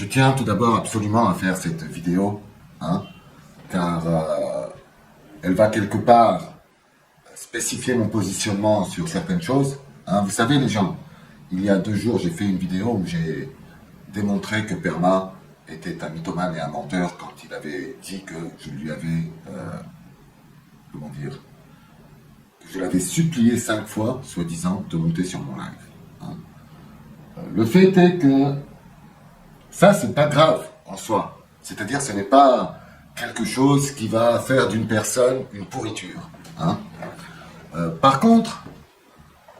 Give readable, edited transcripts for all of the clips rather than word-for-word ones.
Je tiens tout d'abord absolument à faire cette vidéo, hein, car elle va quelque part spécifier mon positionnement sur certaines choses. Hein. Vous savez les gens, il y a 2 jours j'ai fait une vidéo où j'ai démontré que Perma était un mythomane et un menteur quand il avait dit que je lui avais, comment dire, que je l'avais supplié 5 fois, soi-disant, de monter sur mon live. Hein. Le fait est que ça, c'est pas grave en soi. C'est-à-dire, ce n'est pas quelque chose qui va faire d'une personne une pourriture. Hein. Par contre,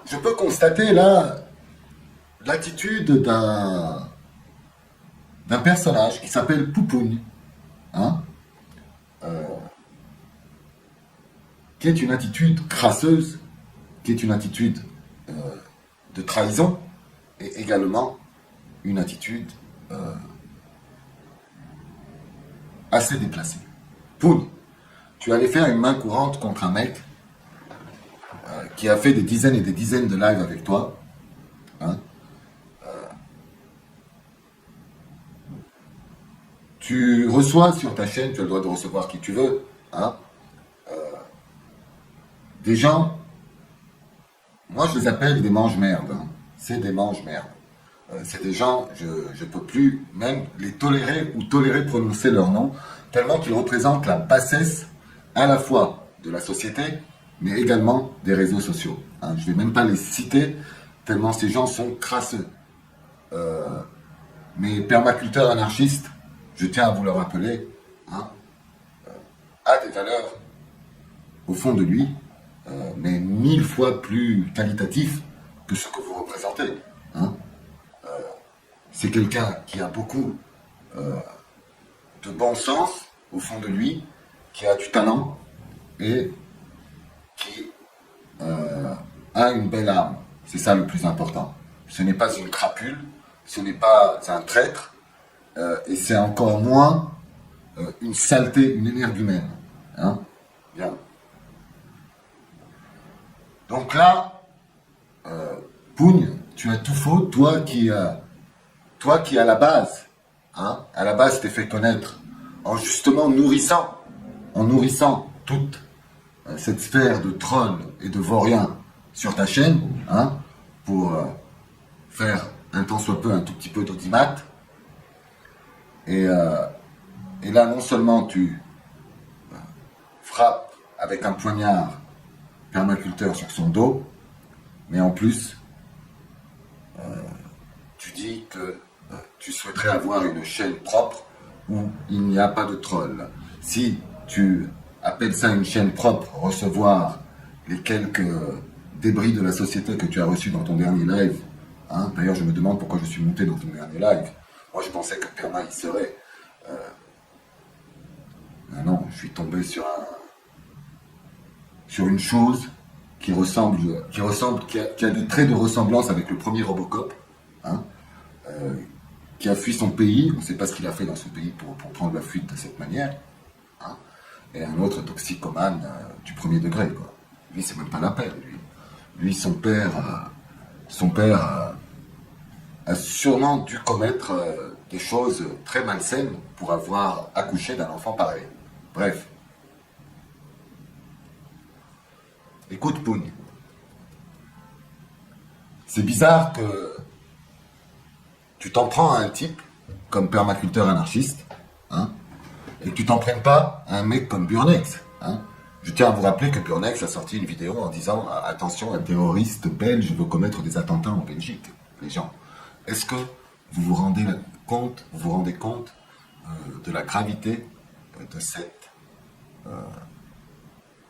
je peux constater là l'attitude d'un personnage qui s'appelle Poupoune, hein, qui est une attitude crasseuse, qui est une attitude de trahison, et également une attitude assez déplacée. Poun, tu allais faire une main courante contre un mec qui a fait des dizaines et des dizaines de lives avec toi. Hein. Tu reçois sur ta chaîne, tu as le droit de recevoir qui tu veux, hein, des gens, moi je les appelle des mange-merdes. Hein. C'est des mange-merdes. C'est des gens, je ne peux plus même les tolérer ou tolérer prononcer leur nom, tellement qu'ils représentent la bassesse à la fois de la société, mais également des réseaux sociaux. Hein. Je ne vais même pas les citer, tellement ces gens sont crasseux. Mais permaculteurs anarchistes, je tiens à vous le rappeler, hein, a des valeurs au fond de lui, mais 1000 fois plus qualitatifs que ce que vous représentez. Hein. C'est quelqu'un qui a beaucoup de bon sens au fond de lui, qui a du talent et qui a une belle âme. C'est ça le plus important. Ce n'est pas une crapule, ce n'est pas un traître, et c'est encore moins une saleté, une énergumène. Hein. Bien. Donc là, Pougne, tu as tout faux, toi qui à la base, hein, à la base t'es fait connaître en justement nourrissant toute cette sphère de trolls et de vauriens sur ta chaîne, hein, pour faire un tant soit peu un tout petit peu d'audimat. Et là, non seulement tu frappes avec un poignard permaculteur sur son dos, mais en plus, tu dis que tu souhaiterais avoir une chaîne propre où il n'y a pas de troll. Si tu appelles ça une chaîne propre, recevoir les quelques débris de la société que tu as reçus dans ton dernier live, hein, d'ailleurs je me demande pourquoi je suis monté dans ton dernier live. Moi je pensais que Perma y serait. Non, je suis tombé sur une chose qui a des traits de ressemblance avec le premier Robocop, hein, qui a fui son pays, on ne sait pas ce qu'il a fait dans son pays pour prendre la fuite de cette manière, hein, et un autre toxicomane du premier degré, quoi. Lui, c'est même pas la peine, lui son père a sûrement dû commettre des choses très malsaines pour avoir accouché d'un enfant pareil. Bref. Écoute, Pougne, c'est bizarre que tu t'en prends à un type comme permaculteur anarchiste, hein, et que tu t'en prennes pas à un mec comme Burnex. Hein. Je tiens à vous rappeler que Burnex a sorti une vidéo en disant « Attention, un terroriste belge veut commettre des attentats en Belgique. » Les gens, est-ce que vous vous rendez compte de la gravité de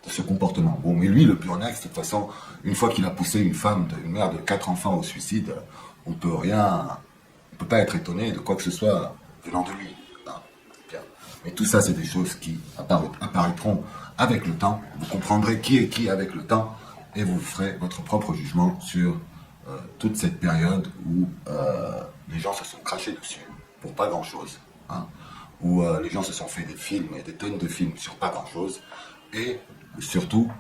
ce comportement? Bon, mais lui, le Burnex, de toute façon, une fois qu'il a poussé une mère de 4 enfants au suicide, on ne peut pas être étonné de quoi que ce soit venant de lui. Hein. Bien. Mais tout ça, c'est des choses qui apparaîtront avec le temps. Vous comprendrez qui est qui avec le temps et vous ferez votre propre jugement sur toute cette période où les gens se sont crachés dessus pour pas grand-chose. Hein. Où les gens se sont fait des films et des tonnes de films sur pas grand-chose. Et surtout,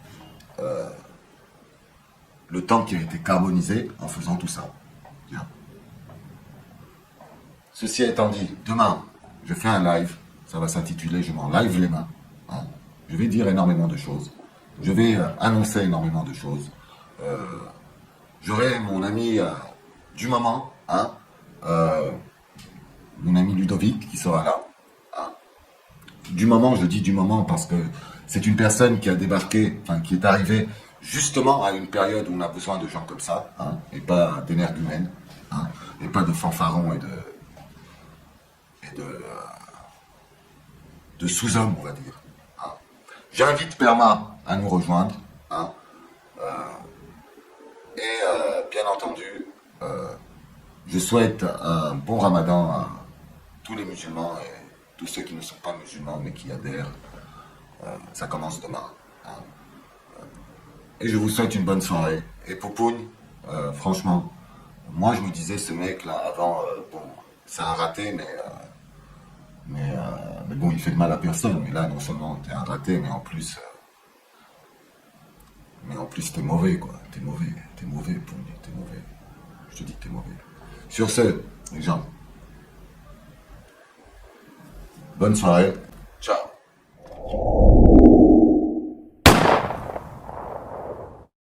le temps qui a été carbonisé en faisant tout ça. Bien. Ceci étant dit, demain, je fais un live. Ça va s'intituler Je m'en live les mains. Hein. Je vais dire énormément de choses. Je vais annoncer énormément de choses. J'aurai mon ami du moment, hein, euh, mon ami Ludovic qui sera là. Hein. Du moment, je dis du moment parce que c'est une personne qui a débarqué, enfin qui est arrivée justement à une période où on a besoin de gens comme ça, hein, et pas d'énergumènes, hein, et pas de fanfarons et de sous-hommes, on va dire. Hein. J'invite Perma à nous rejoindre, hein, et bien entendu, je souhaite un bon ramadan à tous les musulmans et tous ceux qui ne sont pas musulmans mais qui adhèrent. Ça commence demain. Hein. Et je vous souhaite une bonne soirée. Et Poupoune, franchement, moi je me disais ce mec là avant, bon, ça a raté, mais bon, il fait de mal à personne. Mais là, non seulement t'es un raté, mais en plus t'es mauvais quoi. T'es mauvais, Pougne, t'es mauvais. Je te dis que t'es mauvais. Sur ce, les gens, bonne soirée. Ciao.